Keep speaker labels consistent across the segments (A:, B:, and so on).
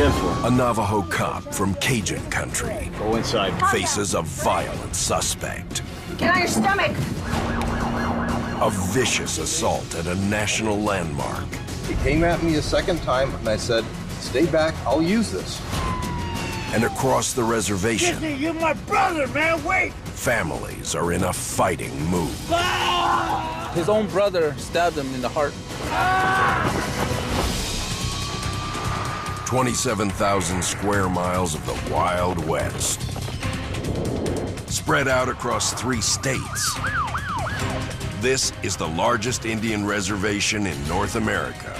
A: 10-4.
B: A Navajo cop from Cajun country
A: Go inside.
B: faces a violent suspect.
C: Get on your stomach!
B: A vicious assault at a national landmark.
D: He came at me a second time, and I said, stay back, I'll use this.
B: And across the reservation,
E: Disney, you're my brother, man, wait!
B: families are in a fighting mood.
F: His own brother stabbed him in the heart.
B: 27,000 square miles of the Wild West, spread out across 3 states. This is the largest Indian reservation in North America.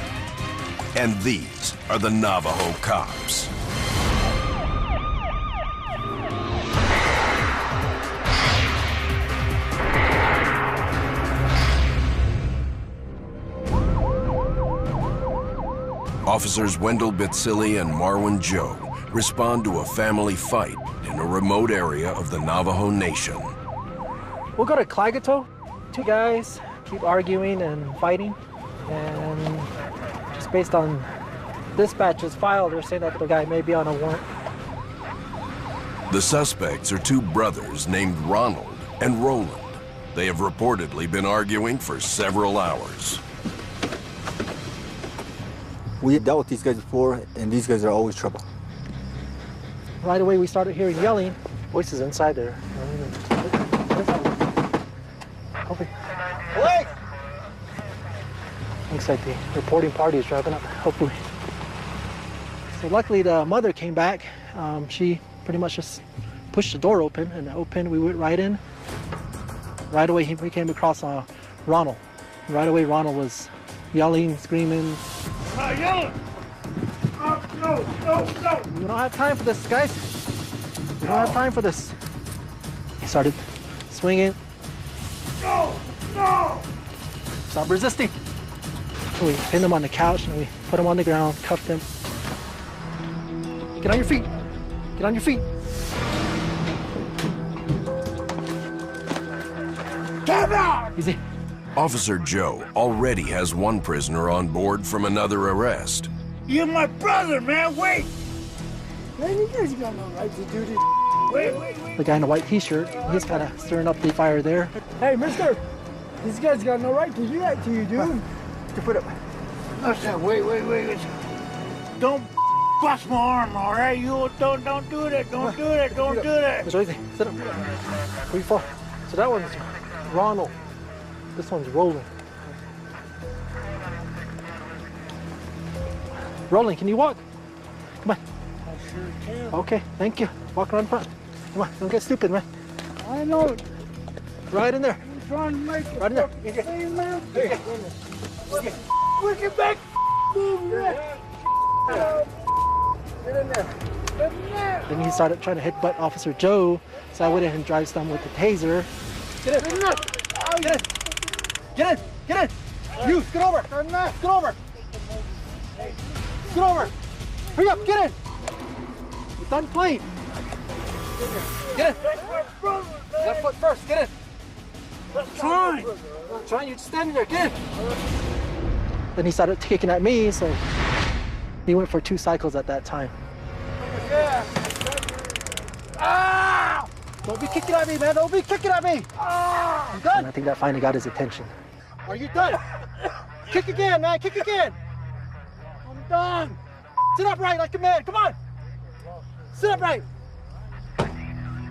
B: And these are the Navajo cops. Officers Wendell Bitsili and Marwin Joe respond to a family fight in a remote area of the Navajo Nation.
G: We'll go to Klagato. 2 guys keep arguing and fighting, and just based on dispatches filed, they're saying that the guy may be on a warrant.
B: The suspects are 2 brothers named Ronald and Roland. They have reportedly been arguing for several hours.
H: We dealt with these guys before, and these guys are always trouble.
G: Right away, we started hearing yelling. Voices inside there. Hopefully.
H: Wait!
G: Looks like the reporting party is driving up, hopefully. So luckily, the mother came back. She pretty much just pushed the door open, and we went right in. Right away, we came across Ronald. Right away, Ronald was yelling, screaming.
E: Not yelling! No!
G: We don't have time for this, guys. We don't have time for this. He started swinging.
E: No!
G: Stop resisting. So we pinned him on the couch and we put him on the ground, cuffed him. Get on your feet. Get on your feet.
E: Get out!
G: Easy.
B: Officer Joe already has 1 prisoner on board from another arrest.
E: You're my brother, man, wait!
I: Man, you guys got no right to do this.
E: Wait.
G: The guy in a white t-shirt, he's kind of stirring up the fire there.
I: Hey, mister, these guys got no right to do that to you, dude.
G: To put it.
E: Listen, wait. Don't bust my arm, all right? You don't do that, don't do that.
G: Mr. Easy, sit up. Where you fall? So that one's Ronald. This one's Roland. Roland, can you walk? Come on.
I: I sure can.
G: Okay, thank you. Walk around front. Come on, don't get stupid, man.
I: I know it.
G: Right in there.
I: I'm trying to make it.
G: Right in there.
I: Hey, man.
E: Wicked back!
I: Move that.
G: Get in there. Then he started trying to headbutt Officer Joe, so I went in and drive some with the taser. Get in. Get in. Get in. You, get over. Get over. Get over. Hurry up, get in. You're done playing. Get in. Left foot first, get in.
E: Trying!
G: Trying, you're just standing there, get in. Then he started kicking at me, so he went for 2 cycles at that time.
E: Yeah! Ah!
G: Don't be kicking at me, man, don't be kicking at me.
E: Ah!
G: You done? And I think that finally got his attention. Are you done? Kick again, man, kick again.
E: I'm done!
G: Sit upright like a man, come on. Sit upright.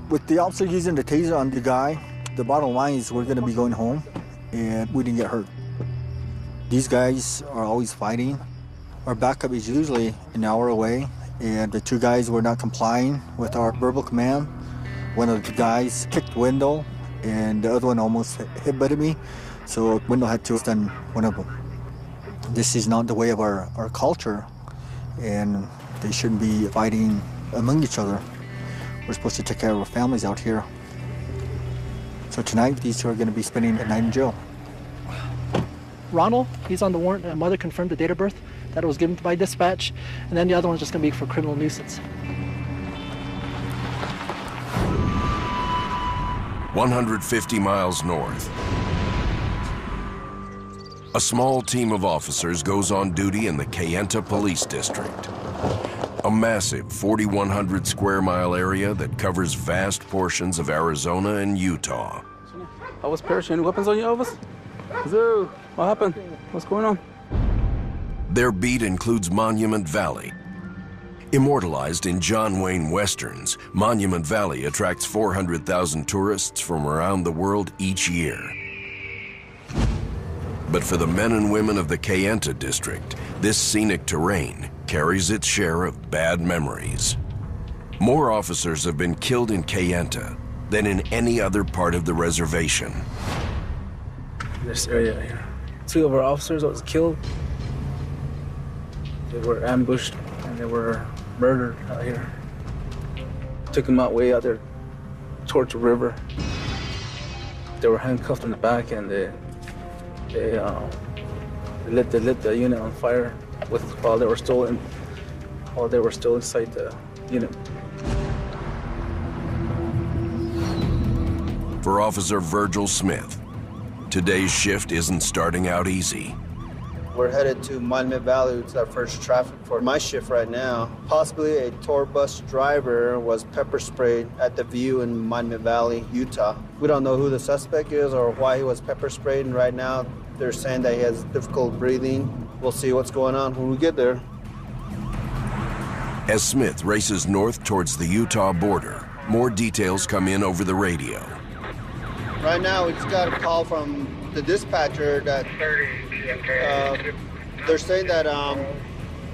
H: With the officer using the taser on the guy, the bottom line is we're gonna be going home, and we didn't get hurt. These guys are always fighting. Our backup is usually an hour away, and the 2 guys were not complying with our verbal command. One of the guys kicked Wendell, and the other one almost headbutted me, so Wendell had to stun one of them. This is not the way of our culture, and they shouldn't be fighting among each other. We're supposed to take care of our families out here. So tonight, these 2 are going to be spending the night in jail.
G: Ronald, he's on the warrant. The mother confirmed the date of birth that it was given by dispatch, and then the other one's just going to be for criminal nuisance.
B: 150 miles north, a small team of officers goes on duty in the Kayenta Police District. A massive 4,100 square mile area that covers vast portions of Arizona and Utah.
F: I was parachuting. Weapons on you, Elvis? Zoo. What happened? What's going on?
B: Their beat includes Monument Valley. Immortalized in John Wayne westerns, Monument Valley attracts 400,000 tourists from around the world each year. But for the men and women of the Kayenta district, this scenic terrain carries its share of bad memories. More officers have been killed in Kayenta than in any other part of the reservation.
F: This area here. 2 of our officers that was killed. They were ambushed and they were murdered out here. Took them out way out there towards the river. They were handcuffed in the back and they lit the unit on fire while they were still inside the unit.
B: For Officer Virgil Smith, today's shift isn't starting out easy.
A: We're headed to Monument Valley. It's our first traffic for my shift right now. Possibly a tour bus driver was pepper sprayed at the View in Monument Valley, Utah. We don't know who the suspect is or why he was pepper sprayed, and right now they're saying that he has difficult breathing. We'll see what's going on when we get there.
B: As Smith races north towards the Utah border, more details come in over the radio.
A: Right now, we just got a call from the dispatcher that they're saying that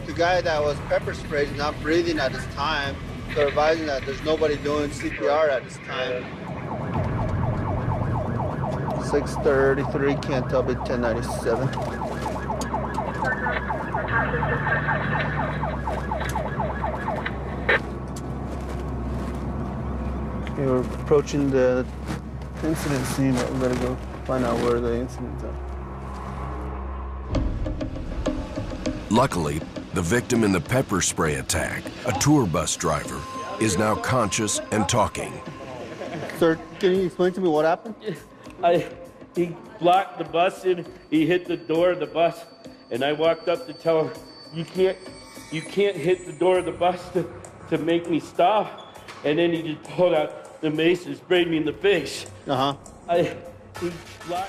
A: the guy that was pepper sprayed is not breathing at this time. They're advising that there's nobody doing CPR at this time. 6:33, can't tell me 1097. Okay, we're approaching the incident scene. We gotta go find out where the incident's at.
B: Luckily, the victim in the pepper spray attack, a tour bus driver, is now conscious and talking.
A: Sir, can you explain to me what happened?
C: He blocked the bus and he hit the door of the bus, and I walked up to tell him, you can't hit the door of the bus to make me stop. And then he just pulled out the mace and sprayed me in the face.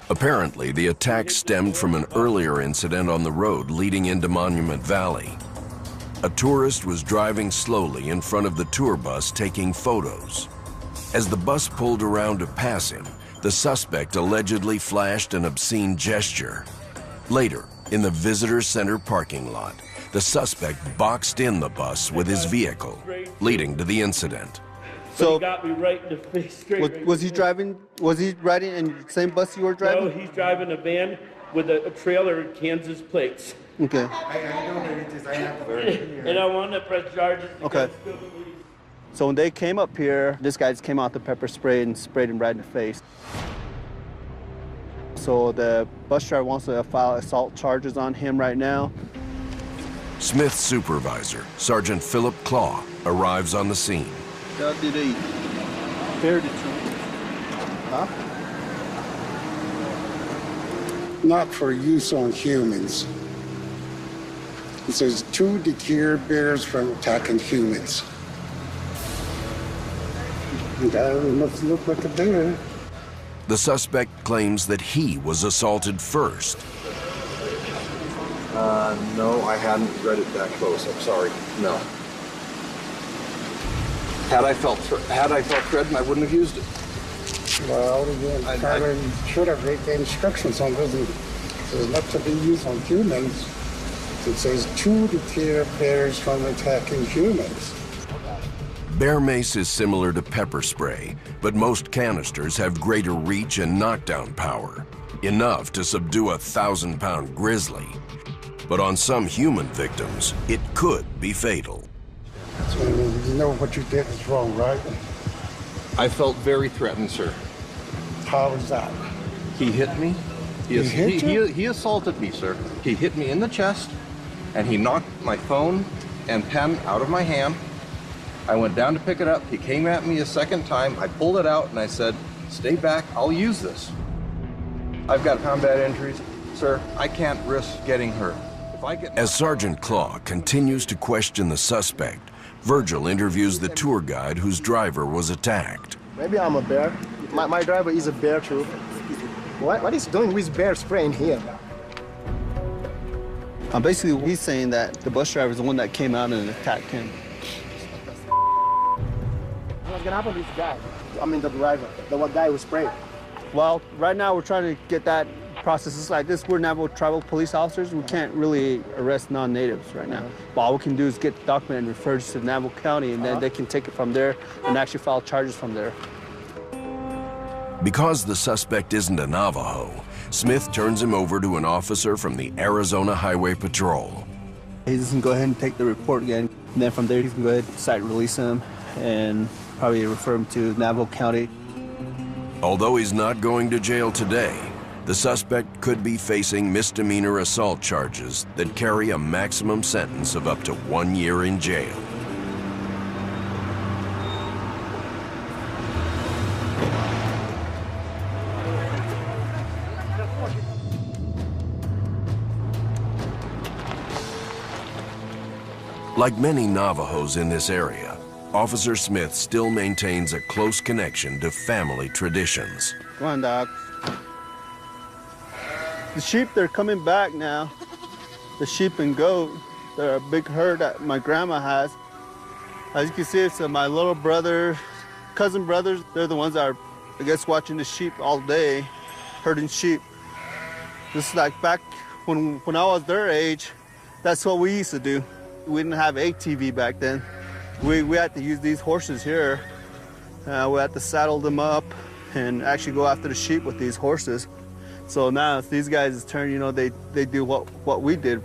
B: Apparently, the attack stemmed from an earlier incident on the road leading into Monument Valley. A tourist was driving slowly in front of the tour bus taking photos. As the bus pulled around to pass him, the suspect allegedly flashed an obscene gesture. Later, in the visitor center parking lot, the suspect boxed in the bus with his vehicle, leading to the incident.
C: So he got me right in the face.
A: Was he riding in the same bus you were driving?
C: No, he's driving a van with a trailer and Kansas plates.
A: Okay.
C: And I want to press charges.
A: Okay. So when they came up here, this guy just came out the pepper spray and sprayed him right in the face. So the bus driver wants to file assault charges on him right now.
B: Smith's supervisor, Sergeant Philip Claw, arrives on the scene.
A: How did he? Fair to huh?
J: Not for use on humans. It says to deter bears from attacking humans. That must look like a bear.
B: The suspect claims that he was assaulted first.
D: No, I hadn't read it that close. I'm sorry. No. Had I felt threatened, I wouldn't have used it.
J: Well, I should have read the instructions on this. It says not to be used on humans. It says to deter bears from attacking humans.
B: Bear mace is similar to pepper spray, but most canisters have greater reach and knockdown power, enough to subdue a 1,000-pound grizzly. But on some human victims, it could be fatal.
J: So you know what you did is wrong, right?
D: I felt very threatened, sir.
J: How was that?
D: He hit me. He assaulted me, sir. He hit me in the chest, and he knocked my phone and pen out of my hand. I went down to pick it up. He came at me a second time. I pulled it out, and I said, stay back, I'll use this. I've got combat injuries. Sir, I can't risk getting hurt.
B: As Sergeant Claw continues to question the suspect, Virgil interviews the tour guide whose driver was attacked.
K: Maybe I'm a bear. My driver is a bear too. What is he doing with bear spray in here?
A: Basically, he's saying that the bus driver is the one that came out and attacked him.
K: What's gonna happen to this guy? I mean, the driver, the one guy who sprayed.
A: Well, right now we're trying to get that processes like this. We're Navajo tribal police officers. We can't really arrest non-natives right now. But all we can do is get the document and refer to Navajo County, and then they can take it from there and actually file charges from there.
B: Because the suspect isn't a Navajo, Smith turns him over to an officer from the Arizona Highway Patrol.
A: He's gonna go ahead and take the report again, and then from there he's gonna go ahead and decide to release him and probably refer him to Navajo County.
B: Although he's not going to jail today, the suspect could be facing misdemeanor assault charges that carry a maximum sentence of up to 1 year in jail. Like many Navajos in this area, Officer Smith still maintains a close connection to family traditions.
A: Come on, Doc. The sheep, they're coming back now. The sheep and goat, they're a big herd that my grandma has. As you can see, it's my little brother, cousin brothers. They're the ones that are, I guess, watching the sheep all day, herding sheep. This is like back when I was their age, that's what we used to do. We didn't have ATV back then. We had to use these horses here. We had to saddle them up and actually go after the sheep with these horses. So now it's these guys' turn, you know, they do what we did.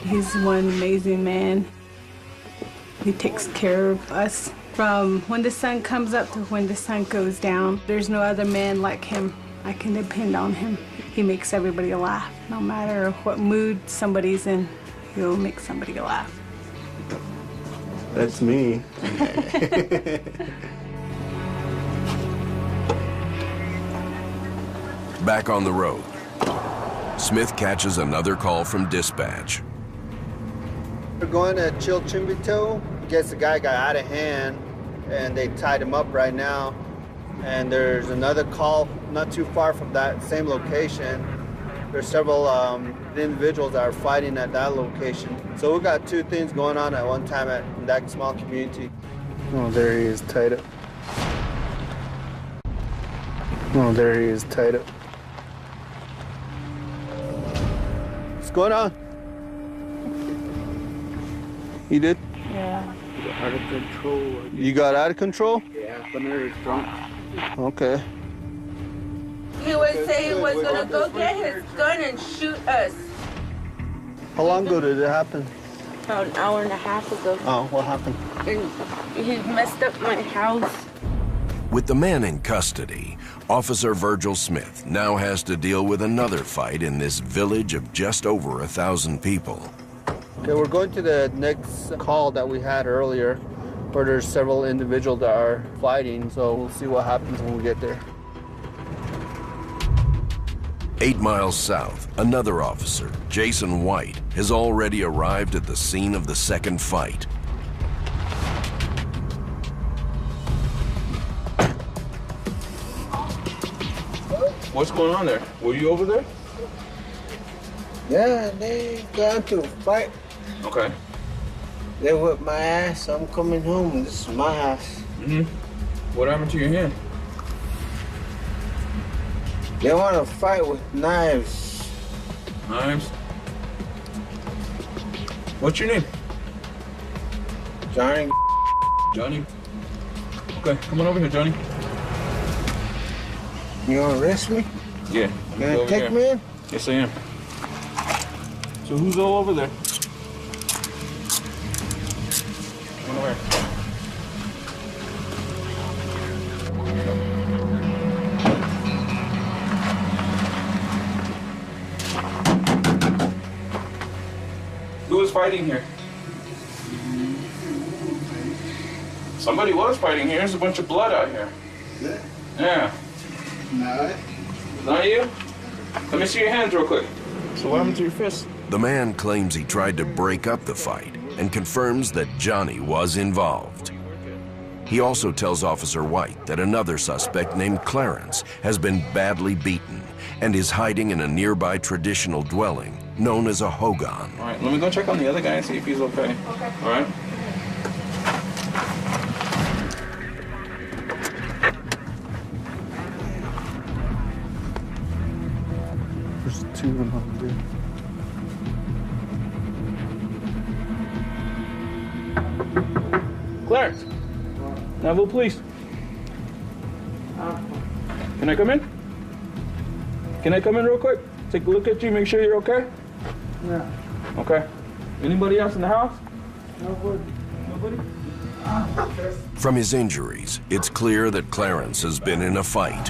L: He's one amazing man. He takes care of us from when the sun comes up to when the sun goes down. There's no other man like him. I can depend on him. He makes everybody laugh. No matter what mood somebody's in, he'll make somebody laugh.
A: That's me.
B: Back on the road, Smith catches another call from dispatch.
A: We're going to Chilchimbito. Guess the guy got out of hand and they tied him up right now. And there's another call not too far from that same location. There's several individuals that are fighting at that location. So we got two things going on at one time in that small community. Oh, there he is, tied up. Oh, there he is, tied up. What's going on? You did?
M: Yeah.
A: Out of control. You got out of control?
M: Yeah, but I was drunk.
A: Okay.
N: He would say he was gonna go get his gun and shoot us.
A: How long ago did it happen?
N: About an hour and a half ago.
A: Oh, what happened?
N: And he messed up my house.
B: With the man in custody, Officer Virgil Smith now has to deal with another fight in this village of just over 1,000 people.
A: Okay, we're going to the next call that we had earlier, where there's several individuals that are fighting, so we'll see what happens when we get there.
B: 8 miles south, another officer, Jason White, has already arrived at the scene of the second fight.
F: What's going on there? Were you over there?
O: Yeah, they got to fight.
F: Okay.
O: They whipped my ass. I'm coming home. This is my house.
F: Mm-hmm. What happened to your hand?
O: They want to fight with knives.
F: Knives? What's your name?
O: Johnny.
F: Johnny? Okay, come on over here, Johnny.
O: You gonna arrest me?
F: Yeah.
O: You gonna take me in?
F: Yes, I am. So who's all over there? Come on over. Who was fighting here? Somebody was fighting here. There's a bunch of blood out here. Yeah.
O: No.
F: Not you? Let me see your hands real quick. So what happened to your fist?
B: The man claims he tried to break up the fight and confirms that Johnny was involved. He also tells Officer White that another suspect named Clarence has been badly beaten and is hiding in a nearby traditional dwelling known as a hogan.
F: All right, let me go check on the other guy and see if he's okay. Okay. All right.
A: There's two of them over there.
F: Clarence. Navajo Police. Can I come in? Can I come in real quick? Take a look at you, make sure you're okay?
I: Yeah.
F: Okay. Anybody else in the house?
I: Nobody.
F: Nobody?
B: From his injuries, it's clear that Clarence has been in a fight.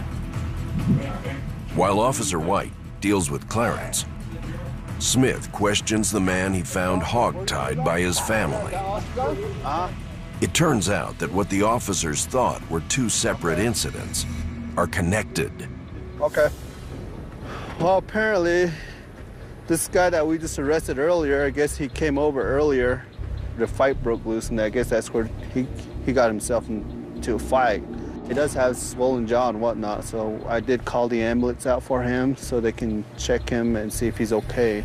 B: While Officer White deals with Clarence, Smith questions the man he found hogtied by his family. It turns out that what the officers thought were two separate incidents are connected.
A: Okay. Well, apparently, this guy that we just arrested earlier, I guess he came over earlier. The fight broke loose, and I guess that's where he got himself into a fight. He does have swollen jaw and whatnot, so I did call the ambulance out for him so they can check him and see if he's okay.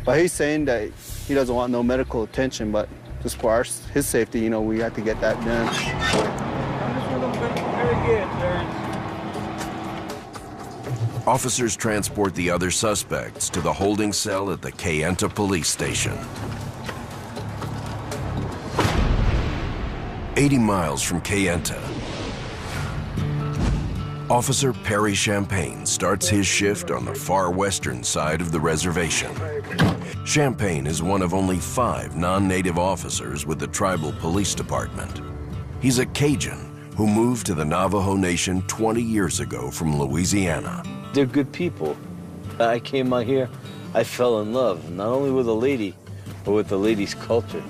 A: But he's saying that he doesn't want no medical attention, but just for his safety, you know, we have to get that done.
E: Very good, sir.
B: Officers transport the other suspects to the holding cell at the Kayenta police station. 80 miles from Kayenta, Officer Perry Champagne starts his shift on the far western side of the reservation. Champagne is one of only 5 non-native officers with the tribal police department. He's a Cajun who moved to the Navajo Nation 20 years ago from Louisiana.
P: They're good people. I came out here, I fell in love, not only with a lady, but with the lady's culture.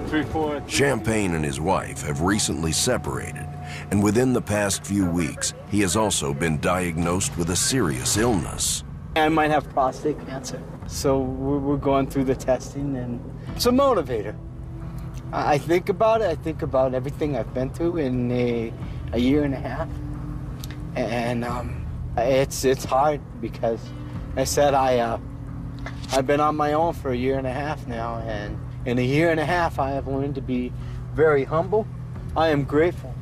C: 3-4.
B: Champagne and his wife have recently separated, and within the past few weeks, he has also been diagnosed with a serious illness.
O: I might have prostate cancer. So we're going through the testing, and it's a motivator. I think about it. I think about everything I've been through in a year and a half. And it's hard because I said I've been on my own for a year and a half now, and in a year and a half I have learned to be very humble. I am grateful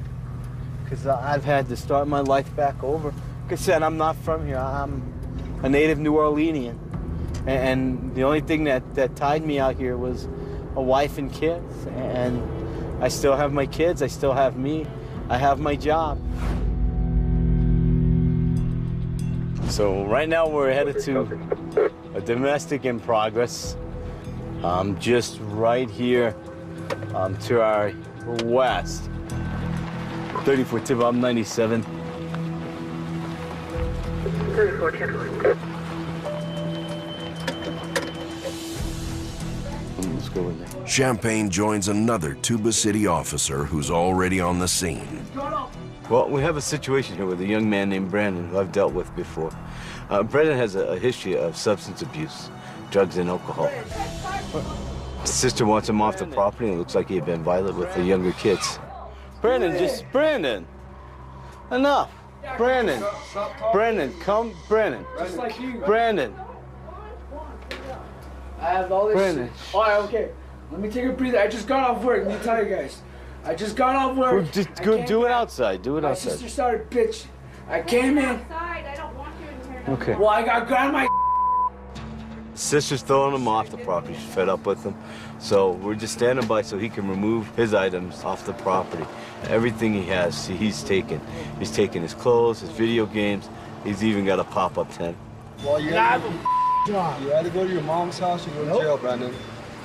O: because I've had to start my life back over. Like I said, I'm not from here. I'm a native New Orleanian, and the only thing that tied me out here was a wife and kids, and I still have my kids, I still have me, I have my job. So right now we're headed to a domestic in progress, just right here to our west. 34 tip, I'm 97.
Q: 34 tip.
P: Let's go in there.
B: Champagne joins another Tuba City officer who's already on the scene.
P: Well, we have a situation here with a young man named Brandon, who I've dealt with before. Brandon has a history of substance abuse, drugs and alcohol. His sister wants him off the property, and it looks like he had been violent with the younger kids. Brandon, enough. Brandon, come, Brandon.
I: Just like you.
P: Brandon.
I: I have all this
P: Brandon.
I: shit. All right, okay. Let me take a breather. I just got off work. Let me tell you guys. I just got off work.
P: Well, just do it outside. Do it
I: My
P: outside.
I: sister started bitching. I came in.
P: Okay.
I: Well, I got grabbed my.
P: Sister's throwing him off the property. She's fed up with him. So we're just standing by so he can remove his items off the property. Everything he has, he's taken. He's taken his clothes, his video games. He's even got a pop-up tent.
I: Well, you have a job.
K: You either go to your mom's house or go to jail, Brandon.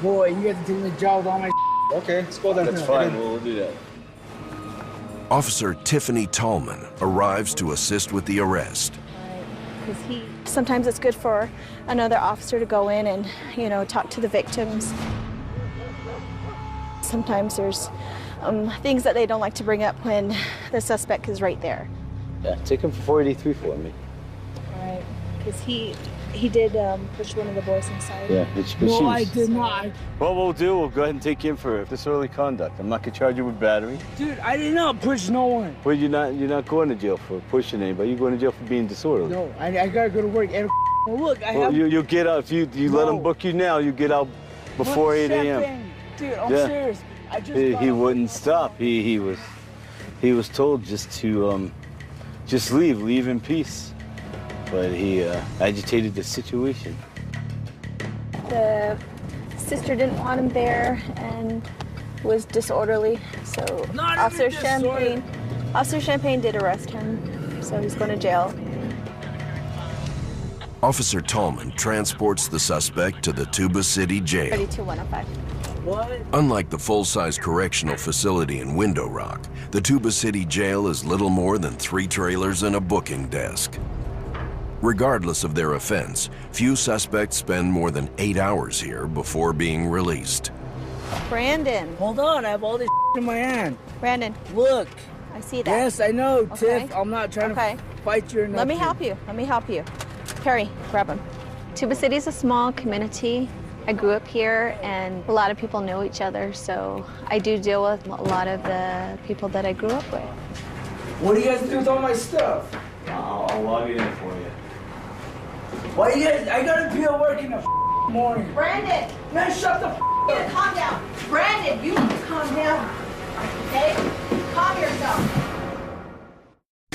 I: Boy, you got to take the job with all my.
K: Okay, let's go then.
P: That's fine. We'll do that.
B: Officer Tiffany Tallman arrives to assist with the arrest.
R: Because sometimes it's good for another officer to go in and, you know, talk to the victims. Sometimes there's things that they don't like to bring up when the suspect is right there.
P: Yeah, take him for 483 for me.
R: Right. Because He did push one of the boys inside.
O: Yeah,
E: No, I did not.
O: What we'll do, we'll go ahead and take you in for disorderly conduct. I'm not gonna charge you with battery.
E: Dude, I did not push no one.
O: Well, you're not going to jail for pushing anybody. You're going to jail for being disorderly.
E: No, I gotta go to work. And look, I have...
O: You'll get out, if you let them book you now, you get out before 8 a.m.
E: Dude, I'm serious. I just
O: He wouldn't stop. He was told just to just leave in peace. But he agitated the situation.
R: The sister didn't want him there and was disorderly, so Officer Champagne did arrest him, so he's going to jail.
B: Officer Tallman transports the suspect to the Tuba City Jail.
R: 32105.
E: What?
B: Unlike the full-size correctional facility in Window Rock, the Tuba City Jail is little more than 3 trailers and a booking desk. Regardless of their offense, few suspects spend more than 8 hours here before being released.
R: Brandon.
E: Hold on, I have all this in my hand.
R: Brandon.
E: Look.
R: I see that.
E: Yes, I know,
R: Okay.
E: Tiff. I'm not trying to fight you or nothing.
R: Let me help you. Perry, grab him. Tuba City is a small community. I grew up here, and a lot of people know each other, so I do deal with a lot of the people that I grew up with.
E: What do you guys do with all my stuff?
O: I'll log it in for you.
E: Why you guys? I gotta be at work in the morning.
R: Brandon!
E: Man, shut the up.
R: Calm down. Brandon, you need to calm down. Okay? Calm yourself.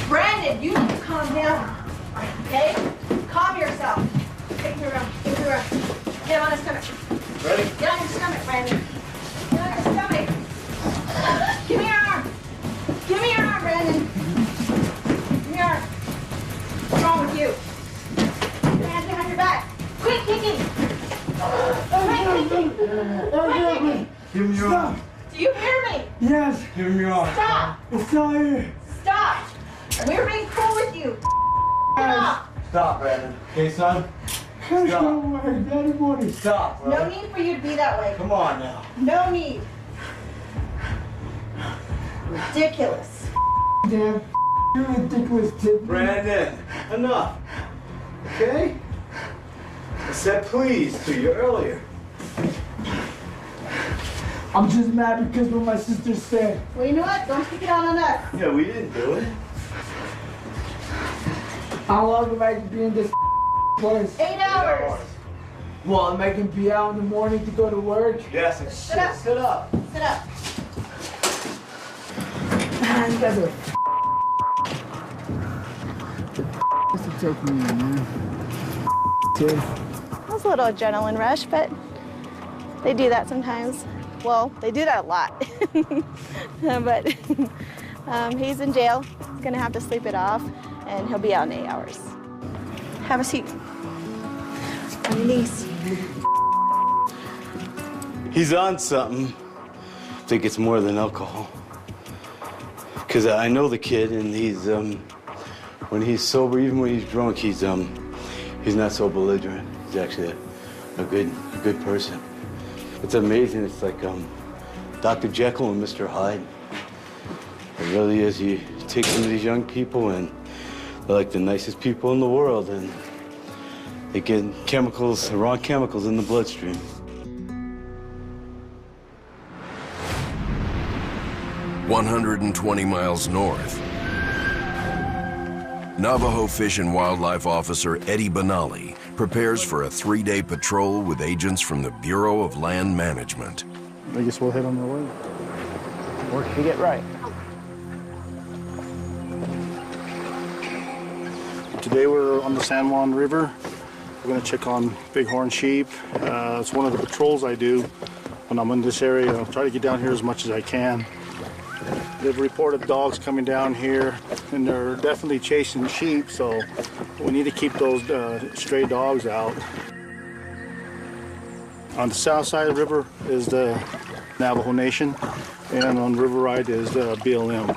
R: Brandon, you need to calm down. Okay? Calm yourself. Take me around. Get on his stomach.
O: Ready?
R: Get on your stomach, Brandon. Get on your stomach. Give me your arm. Give me your arm, Brandon. Give me your arm. What's wrong with you? Put your hands behind your back. Quit kicking. Quit kicking.
O: Give me your arm.
R: Do you hear me?
E: Yes.
O: Give me your arm.
R: Stop.
E: It's not here.
R: Stop. We're being cool with you. Stop.
O: Stop, Brandon. Okay, son?
E: Stop.
O: Stop, bro.
R: No need for you to be that way.
O: Come on now.
R: No need. Ridiculous.
E: Damn. You're ridiculous, Tiff.
O: Brandon, enough. Okay? I said please to you earlier.
E: I'm just mad because what my sister said.
R: Well, you know what? Don't take it out on us.
O: Yeah, we didn't do it.
E: How long have I been in this place?
R: 8 hours.
E: Well, am I gonna be out in the morning to go to work?
O: Yes,
R: Sit up.
O: sit up.
R: Sit up.
E: Man, you guys are to take me in, man.
R: It was a little adrenaline rush, but they do that sometimes. Well, they do that a lot. But he's in jail. He's gonna have to sleep it off, and he'll be out in 8 hours. Have a seat. On your knees.
O: He's on something. I think it's more than alcohol. Because I know the kid, and he's, when he's sober, even when he's drunk, he's not so belligerent. He's actually a good person. It's amazing. It's like Dr. Jekyll and Mr. Hyde. It really is. You take some of these young people, and they're like the nicest people in the world, and they get chemicals, the wrong chemicals in the bloodstream.
B: "120 miles north, Navajo Fish and Wildlife Officer Eddie Benally prepares for a 3-day patrol with agents from the Bureau of Land Management.
K: I guess we'll head on our way.
O: Work to get right.
K: Today we're on the San Juan River. We're going to check on bighorn sheep. It's one of the patrols I do when I'm in this area. I'll try to get down here as much as I can. They've reported dogs coming down here, and they're definitely chasing sheep, so we need to keep those stray dogs out. On the south side of the river is the Navajo Nation, and on River Right is the BLM.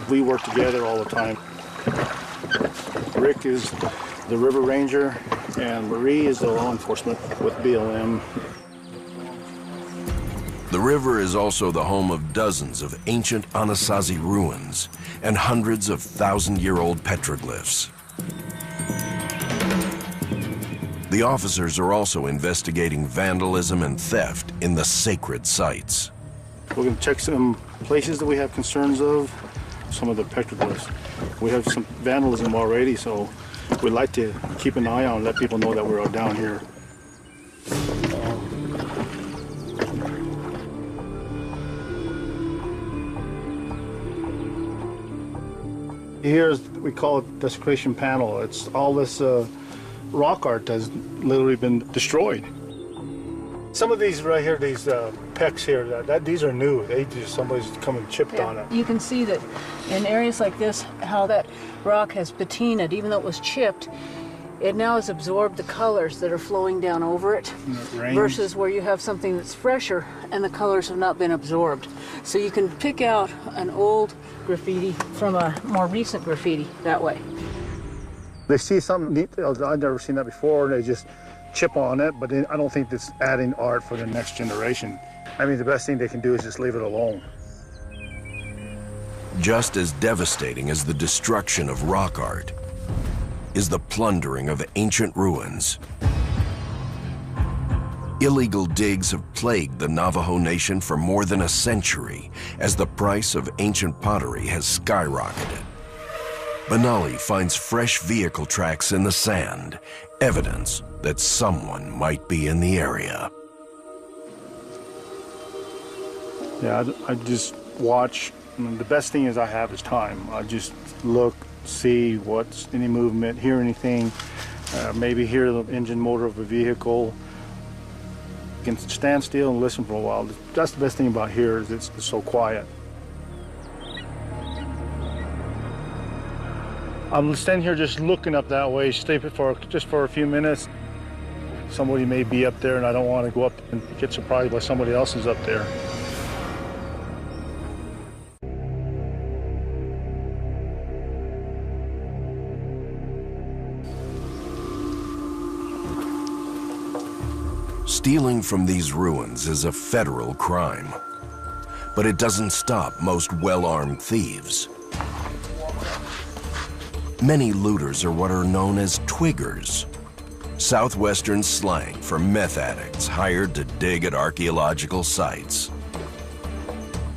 K: We work together all the time. Rick is the river ranger, and Marie is the law enforcement with BLM.
B: The river is also the home of dozens of ancient Anasazi ruins and hundreds of 1,000-year-old petroglyphs. The officers are also investigating vandalism and theft in the sacred sites.
K: We're going to check some places that we have concerns of, some of the petroglyphs. We have some vandalism already, so we'd like to keep an eye on, let people know that we're down here. Here's, we call it desecration panel. It's all this rock art has literally been destroyed. Some of these right here, these pecks here, these are new. They just, somebody's come and chipped on it.
Q: You can see that in areas like this, how that rock has patinaed, even though it was chipped, it now has absorbed the colors that are flowing down over it, versus where you have something that's fresher and the colors have not been absorbed. So you can pick out an old graffiti from a more recent graffiti that way.
K: They see something neat, I've never seen that before, they just chip on it, but I don't think that's adding art for the next generation. I mean, the best thing they can do is just leave it alone.
B: Just as devastating as the destruction of rock art is the plundering of ancient ruins. Illegal digs have plagued the Navajo Nation for more than a century as the price of ancient pottery has skyrocketed. Benali finds fresh vehicle tracks in the sand, evidence that someone might be in the area.
K: Yeah, I just watch. I mean, the best thing is I have is time. I just look, see what's any movement, hear anything, maybe hear the engine motor of a vehicle. You can stand still and listen for a while. That's the best thing about here is it's so quiet. I'm standing here just looking up that way, stay just for a few minutes. Somebody may be up there and I don't want to go up and get surprised by somebody else who's up there.
B: Stealing from these ruins is a federal crime, but it doesn't stop most well-armed thieves. Many looters are what are known as twiggers, Southwestern slang for meth addicts hired to dig at archaeological sites.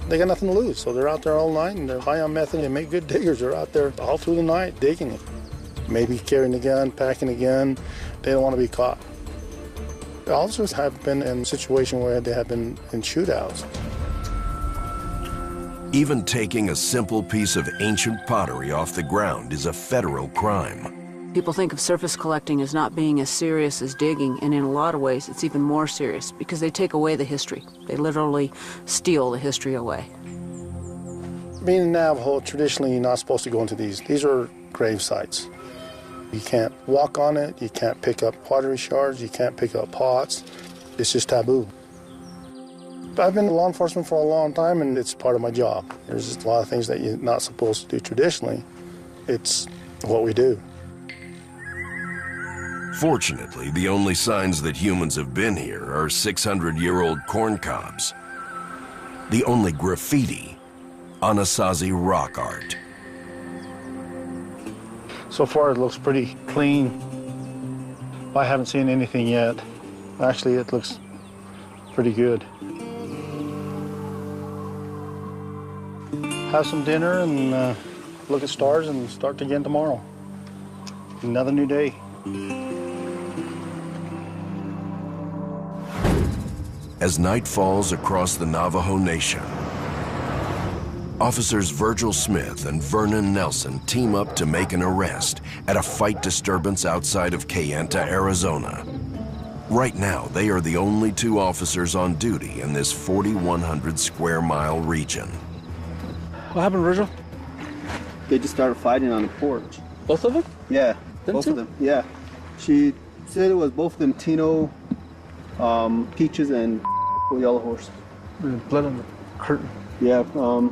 K: They got nothing to lose, so they're out there all night and they're high on meth and they make good diggers. They're out there all through the night digging it. Maybe carrying a gun, packing a gun. They don't want to be caught. Officers have been in a situation where they have been in shootouts.
B: Even taking a simple piece of ancient pottery off the ground is a federal crime.
Q: People think of surface collecting as not being as serious as digging, and in a lot of ways it's even more serious because they take away the history. They literally steal the history away.
K: Being in Navajo, traditionally you're not supposed to go into these. These are grave sites. You can't walk on it, you can't pick up pottery shards, you can't pick up pots. It's just taboo. I've been in law enforcement for a long time and it's part of my job. There's just a lot of things that you're not supposed to do traditionally. It's what we do.
B: Fortunately, the only signs that humans have been here are 600-year-old corn cobs. The only graffiti, Anasazi rock art.
K: So far it looks pretty clean. I haven't seen anything yet. Actually, it looks pretty good. Have some dinner and look at stars and start again tomorrow. Another new day.
B: As night falls across the Navajo Nation, Officers Virgil Smith and Vernon Nelson team up to make an arrest at a fight disturbance outside of Kayenta, Arizona. Right now, they are the only two officers on duty in this 4,100 square mile region.
F: What happened, Virgil?
A: They just started fighting on the porch.
F: Both of them?
A: Yeah,
F: Them
A: both
F: two?
A: of them. Yeah. She said it was both of them, Tino, Peaches, and Yellow Horse.
F: Blood on the curtain.
A: Yeah, I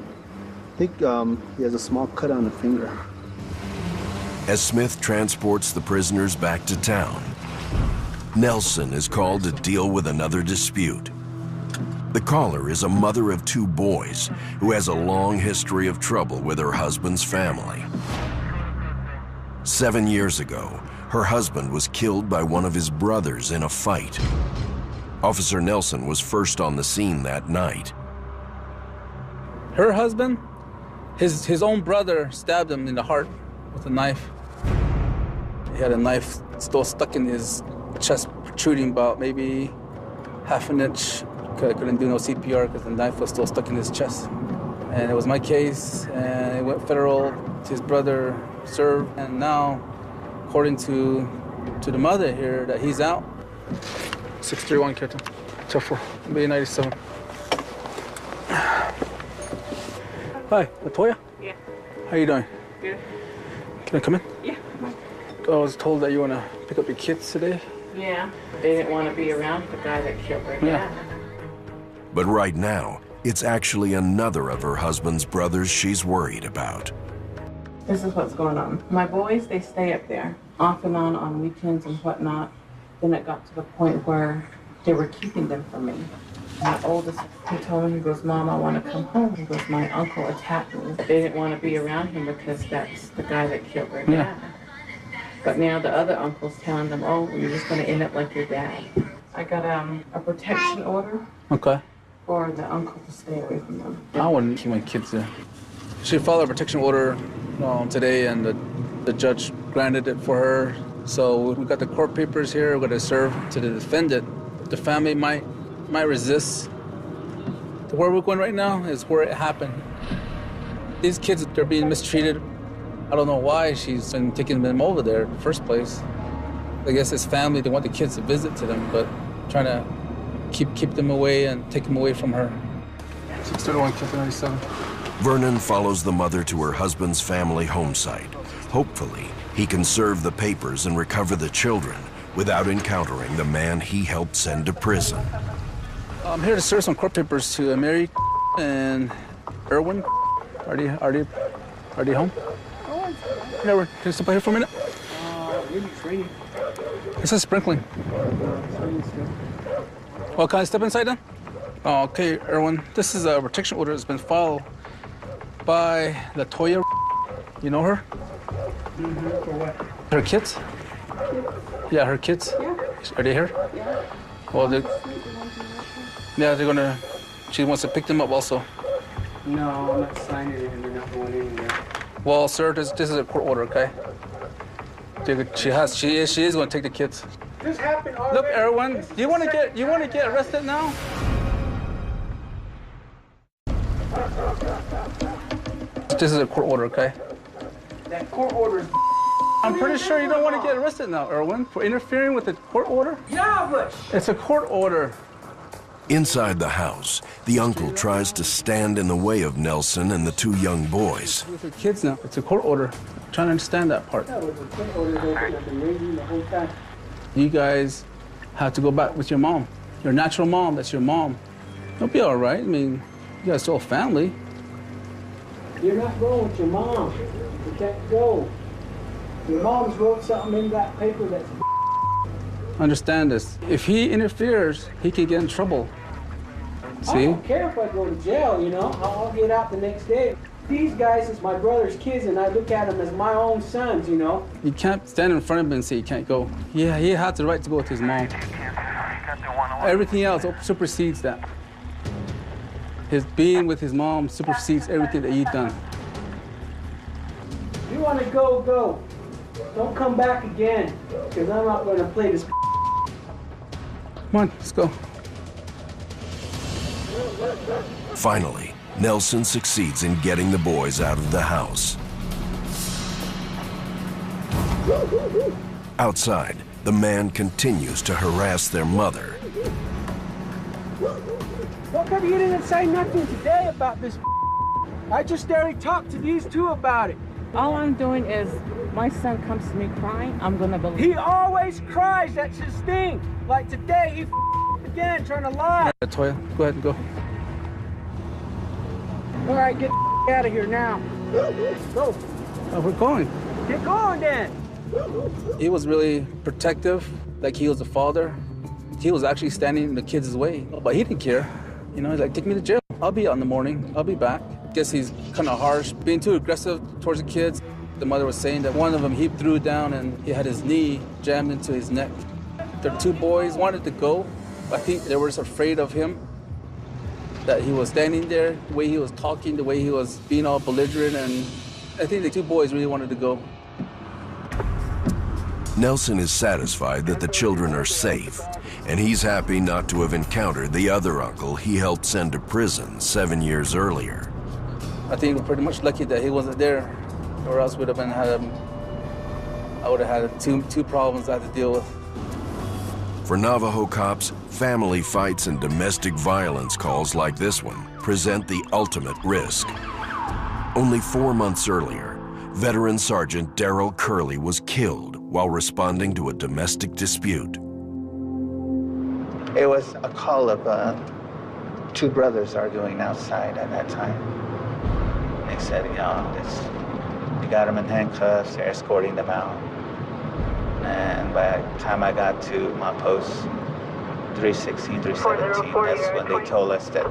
A: think he has a small cut on the finger.
B: As Smith transports the prisoners back to town, Nelson is called to deal with another dispute. The caller is a mother of two boys who has a long history of trouble with her husband's family. 7 years ago, her husband was killed by one of his brothers in a fight. Officer Nelson was first on the scene that night.
F: Her husband, his own brother stabbed him in the heart with a knife. He had a knife still stuck in his chest, protruding about maybe half an inch. Couldn't do no CPR because the knife was still stuck in his chest. And it was my case, and it went federal. His brother served, and now, according to the mother here, that he's out. 631, Captain. Ep04, B97. Hi, Latoya?
M: Yeah.
F: How you doing?
M: Good.
F: Can I come in?
M: Yeah.
F: I was told that you want to pick up your kids today.
M: Yeah. They didn't want to be around the guy that killed their dad.
B: But right now, it's actually another of her husband's brothers she's worried about.
M: This is what's going on. My boys, they stay up there off and on weekends and whatnot. Then it got to the point where they were keeping them from me. My oldest, he told me, he goes, Mom, I want to come home. He goes, my uncle attacked me. They didn't want to be around him because that's the guy that killed their dad. But now the other uncle's telling them, oh, you're just going to end up like your dad. I got a protection order.
F: Okay.
M: For the uncle to stay away from them.
F: I wouldn't keep my kids there. She filed a protection order today, and the judge granted it for her. So we got the court papers here. We're going to serve to the defendant. The family might resist. Where we're going right now is where it happened. These kids, they're being mistreated. I don't know why she's been taking them over there in the first place. I guess it's family. They want the kids to visit to them, but trying to keep them away and take them away from her. 631, Captain 97.
B: Vernon follows the mother to her husband's family home site. Hopefully, he can serve the papers and recover the children without encountering the man he helped send to prison.
F: I'm here to serve some court papers to Mary and Erwin. Are they home? Never. Can you step out here for a minute?
O: Maybe training.
F: This is sprinkling. Well, can I step inside then? Oh, okay, Erwin. This is a protection order that's been filed by Latoya. You know her?
O: Mm-hmm. For what?
F: Her kids? Yeah, her kids.
O: Yeah.
F: Are they here?
O: Yeah.
F: Well, they're gonna. She wants to pick them up also.
O: No, I'm not signing it, and they're not going anywhere.
F: Well, sir, this is a court order, okay? She is going to take the kids.
O: This happened already.
F: Look, Erwin, you want to get arrested now? This is a court order, okay?
O: That court order is.
F: I'm pretty sure you don't want to get arrested now, Erwin, for interfering with the court order.
O: Yeah, but
F: it's a court order.
B: Inside the house, the uncle tries to stand in the way of Nelson and the two young boys.
F: With the kids now, it's a court order. I'm trying to understand that part.
O: That was a court order that I've been raising the whole time.
F: You guys have to go back with your mom. Your natural mom, that's your mom. It'll be all right. I mean, you guys still a family.
O: You're not going with your mom. You can't go. Your mom's wrote something in that paper that's.
F: Understand this. If he interferes, he can get in trouble. See?
O: I don't care if I go to jail, you know. I'll get out the next day. These guys is my brother's kids, and I look at them as my own sons, you know.
F: You can't stand in front of him and say you can't go. Yeah, he had the right to go with his mom. Everything else supersedes that. His being with his mom supersedes everything that you've done.
O: You want to go, go. Don't come back again, because I'm not going to play this.
F: Come on, let's go.
B: Finally, Nelson succeeds in getting the boys out of the house. Outside, the man continues to harass their mother.
O: How come you didn't say nothing today about this? I just already talked to these two about it.
M: All I'm doing is, my son comes to me crying, I'm gonna believe.
O: He always cries, that's his thing. Like today, he again, trying to lie.
F: Toya, go ahead and go.
O: All right, get out of here now. Go.
F: Oh, we're going.
O: Get going then.
F: He was really protective, like he was the father. He was actually standing in the kids' way, but he didn't care. You know, he's like, take me to jail. I'll be out in the morning. I'll be back. Guess he's kind of harsh, being too aggressive towards the kids. The mother was saying that one of them, he threw down and he had his knee jammed into his neck. The two boys wanted to go. I think they were afraid of him, that he was standing there, the way he was talking, the way he was being all belligerent, and I think the two boys really wanted to go.
B: Nelson is satisfied that the children are safe, and he's happy not to have encountered the other uncle he helped send to prison 7 years earlier.
F: I think we're pretty much lucky that he wasn't there, or else I would have had two problems I had to deal with.
B: For Navajo cops, family fights and domestic violence calls like this one present the ultimate risk. Only 4 months earlier, veteran Sergeant Darrell Curley was killed while responding to a domestic dispute.
S: It was a call of two brothers arguing outside at that time. They said, you got them in handcuffs, they're escorting them out. And by the time I got to my post, 316, 317, that's when they told us that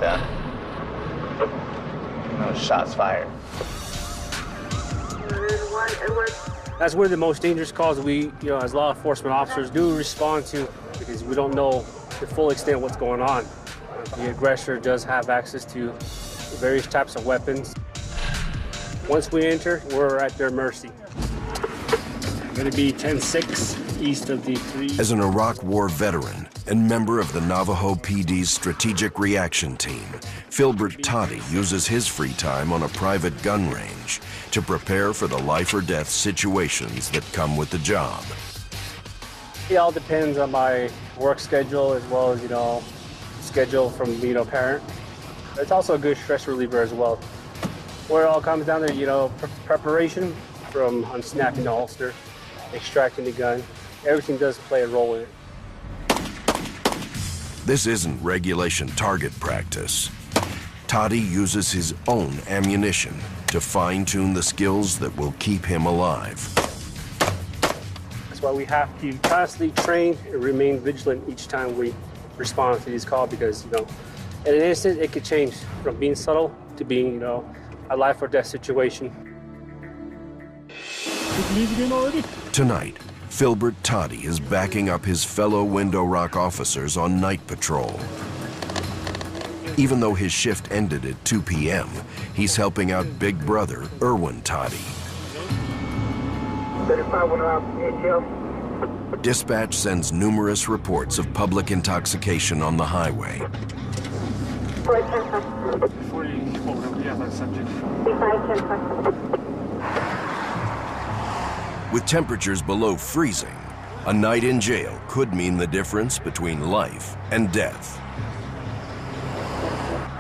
S: shots fired.
T: That's one of the most dangerous calls we, as law enforcement officers, do respond to, because we don't know the full extent of what's going on. The aggressor does have access to various types of weapons. Once we enter, we're at their mercy. Going to be 10-6 east of the 3.
B: As an Iraq War veteran and member of the Navajo PD's Strategic Reaction Team, Filbert Toddy uses his free time on a private gun range to prepare for the life or death situations that come with the job.
T: It all depends on my work schedule as well as, schedule from being a parent. It's also a good stress reliever as well. Where it all comes down to, preparation from unsnapping the holster, extracting the gun. Everything does play a role in it.
B: This isn't regulation target practice. Toddy uses his own ammunition to fine-tune the skills that will keep him alive.
T: That's why we have to constantly train and remain vigilant each time we respond to these calls, because, in an instant, it could change from being subtle to being, a life or death situation.
B: Tonight, Filbert Toddy is backing up his fellow Window Rock officers on night patrol. Even though his shift ended at 2 p.m., he's helping out big brother, Erwin Toddy. Dispatch sends numerous reports of public intoxication on the highway. With temperatures below freezing, a night in jail could mean the difference between life and death.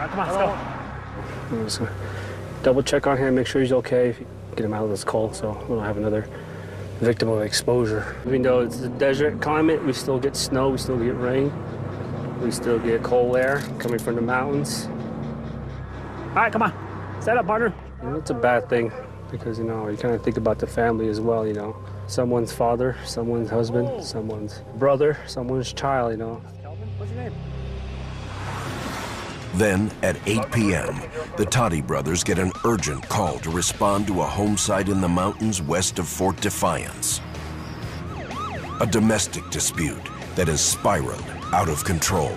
T: Come on, let's go. I'm just gonna double check on him, make sure he's okay, get him out of this cold so we don't have another victim of exposure. Even though it's a desert climate, we still get snow, we still get rain, we still get cold air coming from the mountains. All right, come on, stand up, partner. It's a bad thing because, you kind of think about the family as well, Someone's father, someone's husband, someone's brother, someone's child, What's your name?
B: Then, at 8 p.m., the Toddy brothers get an urgent call to respond to a home site in the mountains west of Fort Defiance. A domestic dispute that has spiraled out of control.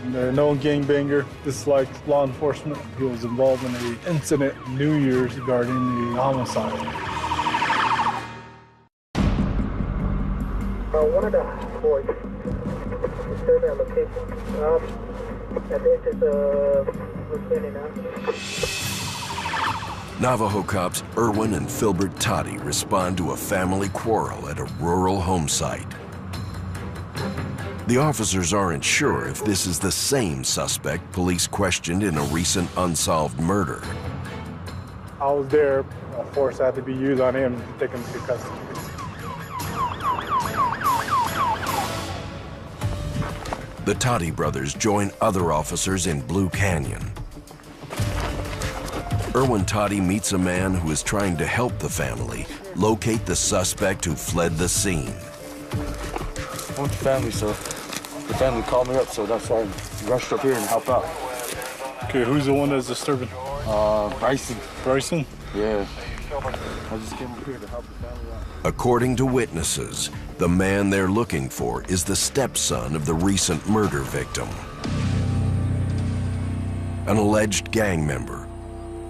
K: They're known gangbanger, disliked law enforcement. He was involved in an incident New Year's regarding the homicide.
G: One of the boys disturbed that location. I think it's located now.
B: Navajo cops Erwin and Filbert Toddy respond to a family quarrel at a rural home site. The officers aren't sure if this is the same suspect police questioned in a recent unsolved murder.
K: I was there. Force had to be used on him to take him to custody.
B: The Toddy brothers join other officers in Blue Canyon. Erwin Toddy meets a man who is trying to help the family locate the suspect who fled the scene.
U: I want the family, so the family called me up, so that's why I rushed up here and help out.
K: Okay, who's the one that's disturbing?
U: Bryson.
K: Bryson?
U: Yeah.
K: I just came up here to help the family out.
B: According to witnesses, the man they're looking for is the stepson of the recent murder victim. An alleged gang member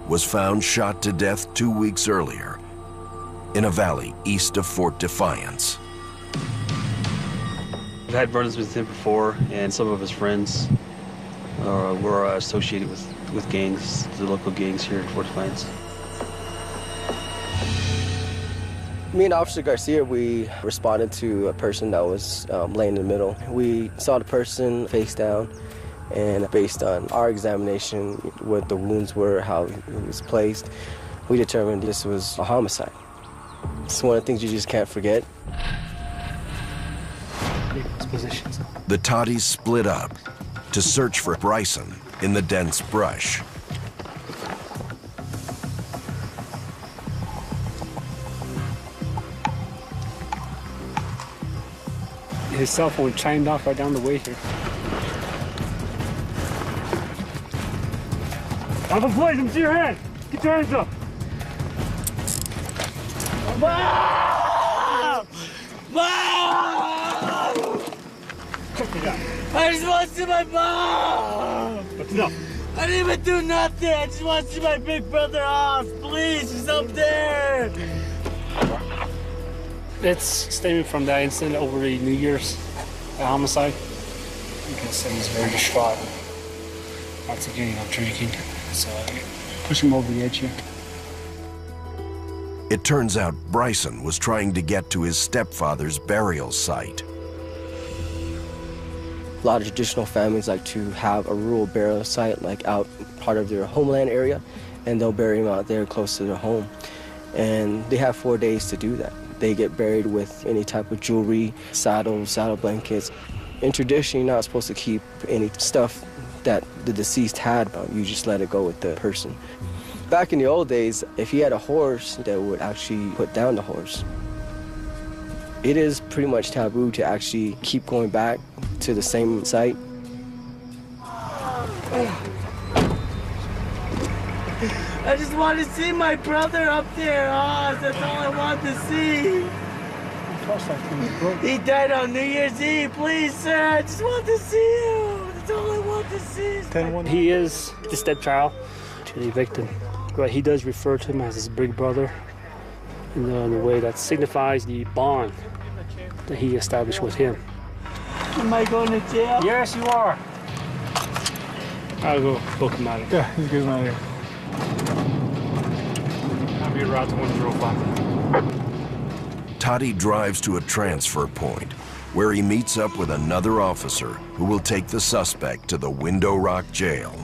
B: was found shot to death 2 weeks earlier in a valley east of Fort Defiance.
T: I've had brothers with him before, and some of his friends were associated with gangs, the local gangs here in Fort Defiance.
H: Me and Officer Garcia, we responded to a person that was laying in the middle. We saw the person face down, and based on our examination, what the wounds were, how he was placed, we determined this was a homicide. It's one of the things you just can't forget.
B: The Toddies split up to search for Bryson in the dense brush.
T: His cell phone chimed off right down the way here. I'm a police, let me see your hand. Get your hands up.
V: Mom! Mom!
T: Check it out.
V: I just want to see my mom!
T: What's up?
V: I didn't even do nothing. I just want to see my big brother off. Please, he's up there.
T: It's stemming from that incident over the New Year's homicide. You can see he's very distraught. Once again, drinking. So push him over the edge here.
B: It turns out Bryson was trying to get to his stepfather's burial site.
H: A lot of traditional families like to have a rural burial site, like out part of their homeland area, and they'll bury him out there close to their home. And they have 4 days to do that. They get buried with any type of jewelry, saddle blankets. In tradition, you're not supposed to keep any stuff that the deceased had. You just let it go with the person. Back in the old days, if he had a horse, they would actually put down the horse. It is pretty much taboo to actually keep going back to the same site.
V: I just want to see my brother up there, Oz. That's all I want to see. He died on New Year's Eve. Please, sir, I just want to see him. That's all I want to see.
T: He is the stepchild to the victim. But he does refer to him as his big brother in a way that signifies the bond that he established with him.
V: Am I going to jail?
T: Yes, you are. I'll go book him out of here.
K: Yeah, he's getting out of here.
T: I'll be around to 105.
B: Toddy drives to a transfer point where he meets up with another officer who will take the suspect to the Window Rock jail.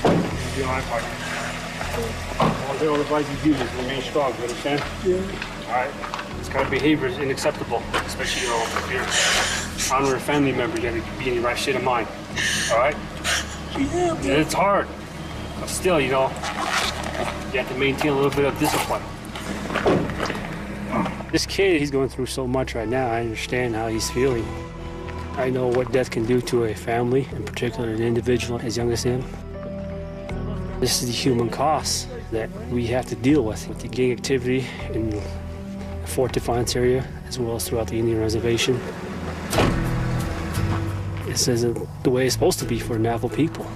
T: Be all right, partner. All I advise you do is remain strong, you understand?
V: Yeah.
T: All right. This kind of behavior is unacceptable, especially if you're honoring a family member. You have to be in the right state of mind. All right?
V: Yeah.
T: And it's hard, but still, you have to maintain a little bit of discipline. This kid, he's going through so much right now. I understand how he's feeling. I know what death can do to a family, in particular an individual as young as him. This is the human cost that we have to deal with the gang activity in the Fort Defiance area, as well as throughout the Indian Reservation. This isn't the way it's supposed to be for Navajo people.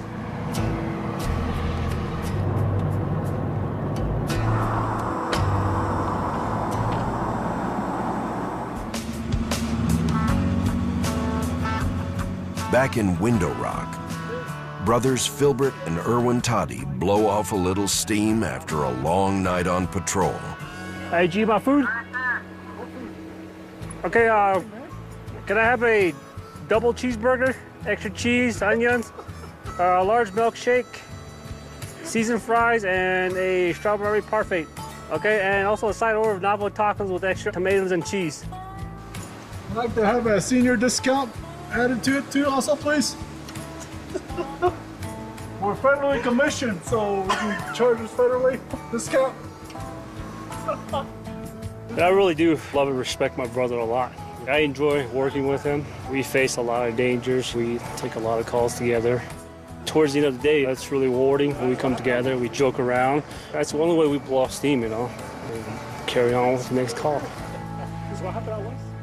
B: Back in Window Rock, brothers Filbert and Erwin Toddy blow off a little steam after a long night on patrol.
T: Hey, G, my food? Okay, can I have a double cheeseburger, extra cheese, onions, a large milkshake, seasoned fries, and a strawberry parfait? Okay, and also a side order of Navajo tacos with extra tomatoes and cheese.
K: I'd like to have a senior discount added to it too, also, please. We're federally commissioned, so we can charge us federally discount.
T: I really do love and respect my brother a lot. I enjoy working with him. We face a lot of dangers. We take a lot of calls together. Towards the end of the day, that's really rewarding when we come together, we joke around. That's the only way we blow off steam, you know, and carry on with the next call. This is what happened out west.